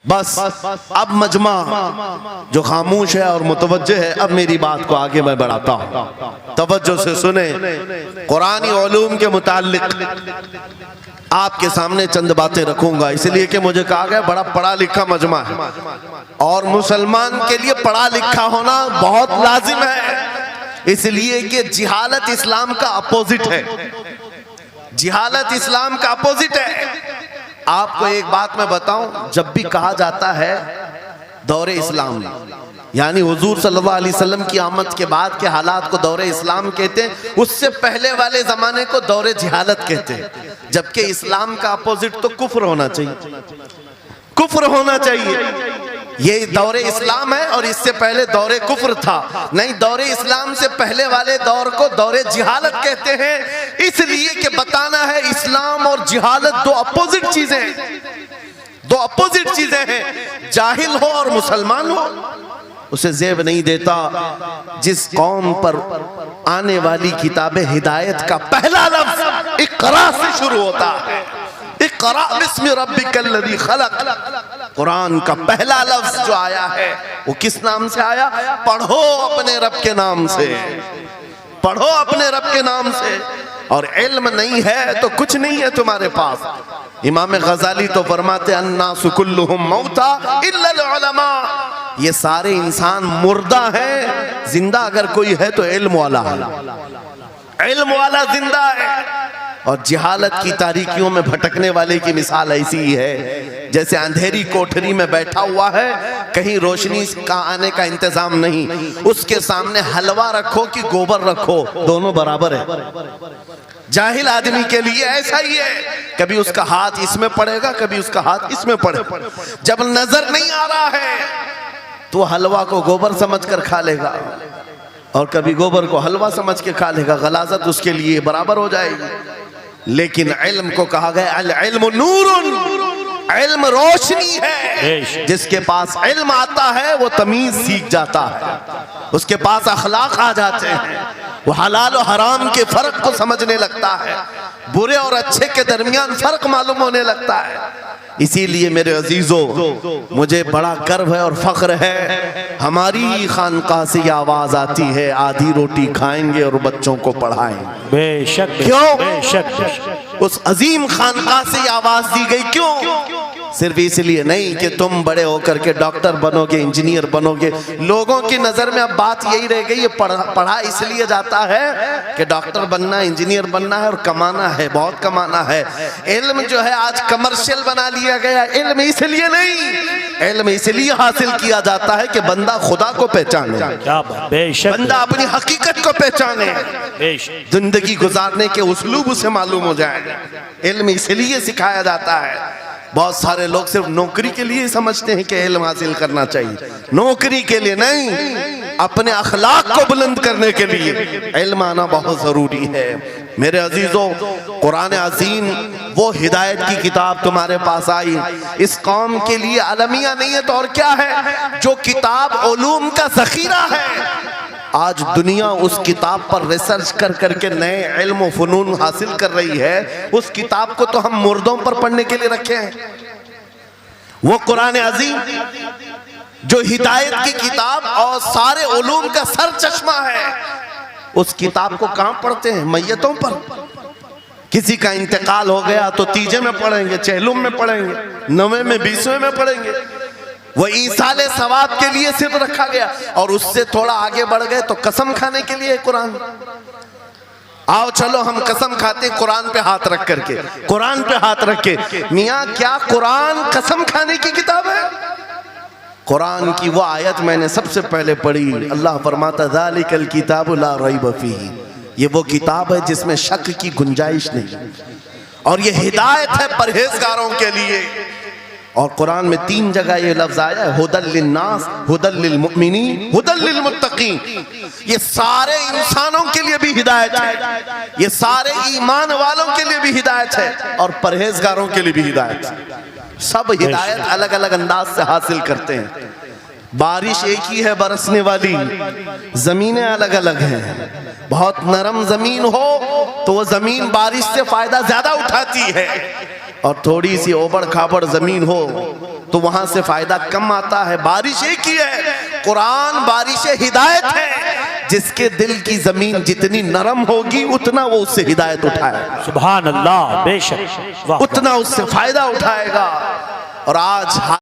बस अब मजमा जो खामोश है और मुतवज्जे है, अब मेरी बात को आगे मैं बढ़ाता हूँ, तवज्जो से सुने। कुरानी उलूम के मुताल्लिक आपके सामने चंद बातें रखूंगा, इसलिए कि मुझे कहा गया बड़ा पढ़ा लिखा मजमा है और मुसलमान के लिए पढ़ा लिखा होना बहुत लाजिम है, इसलिए कि जिहालत इस्लाम का अपोजिट है। जिहालत इस्लाम का अपोजिट है। आपको एक बात मैं बताऊं, जब भी कहा जाता है दौरे इस्लाम, यानी हुजूर सल्लल्लाहु अलैहि वसल्लम की आमद के बाद के हालात को दौरे इस्लाम कहते हैं, उससे पहले वाले जमाने को दौरे जिहालत कहते हैं, जबकि इस्लाम का अपोजिट तो कुफ्र होना चाहिए, कुफ्र होना चाहिए। ये दौरे इस्लाम है और इससे पहले दौरे कुफ्र था। नहीं, दौरे इस्लाम से पहले वाले दौर को दौरे जिहालत कहते हैं, इसलिए कि बताना है इस्लाम और जिहालत दो अपोजिट चीजें हैं, दो अपोजिट चीजें हैं। जाहिल हो और मुसलमान हो उसे ज़ेब नहीं देता। जिस कौम पर आने वाली किताबे हिदायत का पहला लफ्ज इक़रा से शुरू होता है, इक़रा बिस्मि रब्बिकल्लज़ी खलक़, कुरान का पहला लफ्ज जो आया है वो किस नाम से आया? पढ़ो अपने रब के नाम से, पढ़ो अपने रब के नाम से। और इल्म नहीं है तो कुछ नहीं है तुम्हारे पास। इमाम गजाली तो फरमाते अन्नासु कुल्लुहुम मौता इल्लल उलमा, ये सारे इंसान मुर्दा है, जिंदा अगर कोई है तो इल्म वाला है, इल्म वाला जिंदा है। और जिहालत की तारीकियों में भटकने वाले की मिसाल ऐसी ही है जैसे अंधेरी कोठरी में बैठा हुआ है, कहीं रोशनी का आने का इंतजाम नहीं, उसके सामने हलवा रखो कि गोबर रखो, दोनों बराबर है। जाहिल आदमी के लिए ऐसा ही है, कभी उसका हाथ इसमें पड़ेगा, कभी उसका हाथ इसमें पड़ेगा। जब नजर नहीं आ रहा है तो हलवा को गोबर समझकर खा लेगा और कभी गोबर को हलवा समझ के खा लेगा, गलाजत उसके लिए बराबर हो जाएगी। लेकिन इल्म को कहा गया अल इल्मु नूरुन, इल्म रोशनी है। जिसके पास इल्म आता है वो तमीज सीख जाता है, उसके पास अखलाक आ जाते हैं, वो हलाल और हराम के फर्क को समझने लगता है, बुरे और अच्छे के दरमियान फर्क मालूम होने लगता है। इसीलिए मेरे अजीजों, मुझे बड़ा गर्व है और फख्र है, हमारी खानकाह से ये आवाज आती है आधी रोटी खाएंगे और बच्चों को पढ़ाएंगे। बेशक, क्यों? बेशक। उस अजीम खानकाह से ये आवाज दी गई, क्यों? सिर्फ इसलिए नहीं कि तुम बड़े होकर के डॉक्टर बनोगे, इंजीनियर बनोगे। लोगों की नजर में अब बात यही रह गई है, पढ़ा इसलिए जाता है कि डॉक्टर बनना है, इंजीनियर बनना है और कमाना है, बहुत कमाना है। इल्म जो है आज कमर्शियल बना लिया गया। इल्म इसलिए नहीं, इल्म इसलिए हासिल किया जाता है कि बंदा खुदा को पहचाने, बंदा अपनी हकीकत को पहचाने, जिंदगी गुजारने के उस्लूब उसे मालूम हो जाए। इल्म इसलिए सिखाया जाता है। बहुत सारे लोग सिर्फ नौकरी के लिए समझते हैं कि इल्म हासिल करना चाहिए, नौकरी के लिए नहीं, अपने अखलाक को बुलंद करने के लिए इल्म आना बहुत जरूरी है। मेरे अजीजों, कुरान अज़ीम वो हिदायत की किताब तुम्हारे पास आई, इस कौम के लिए अलमिया नहीं है तो और क्या है, जो किताब उलूम का ज़ख़ीरा है। आज दुनिया उस किताब पर रिसर्च कर करके नए इल्म फ़नून हासिल कर रही है। उस किताब को तो हम मुर्दों पर पढ़ने के लिए रखे हैं। वो कुरान अज़ीम जो हिदायत की किताब और सारे उलूम का सर चश्मा है, उस किताब को कहाँ पढ़ते हैं? मैयतों पर। किसी का इंतकाल हो गया तो तीजे में पढ़ेंगे, चहलुम में पढ़ेंगे, नवे में, 20वें में पढ़ेंगे। वो ईसाले सवाब के लिए सिर्फ रखा गया। और उससे थोड़ा आगे बढ़ गए तो कसम खाने के लिए कुरान। आओ चलो हम कसम खाते कुरान पे हाथ रख करके, कुरान पे हाथ रख के। मियाँ क्या कुरान कसम खाने की किताब है? कुरान की वो आयत मैंने सबसे पहले पढ़ी, अल्लाह फरमाता ज़ालिकल किताबु ला रैब फीही, ये वो किताब है जिसमें शक की गुंजाइश नहीं, और ये हिदायत है परहेजगारों के लिए। और कुरान में 3 जगह ये लफ्ज आया है, हुदल लिन्नास, हुदल लिलमुमिनीन, हुदल लिलमुत्तकीन। ये सारे इंसानों के लिए भी हिदायत है, ये सारे ईमान वालों के लिए भी हिदायत है और परहेजगारों के लिए भी हिदायत है। सब हिदायत अलग अलग अंदाज से हासिल करते हैं। बारिश एक ही है बरसने वाली, जमीनें अलग अलग हैं। बहुत नरम जमीन हो तो वो जमीन बारिश से फायदा ज्यादा उठाती है, और थोड़ी सी ओबड़ खाबड़ जमीन हो तो वहां से फायदा कम आता है। बारिश एक ही है, कुरान बारिश हिदायत है। जिसके दिल की जमीन जितनी नरम होगी उतना वो उससे हिदायत उठाएगा। सुभान अल्लाह, बेशक, उतना उससे फायदा उठाएगा। और आज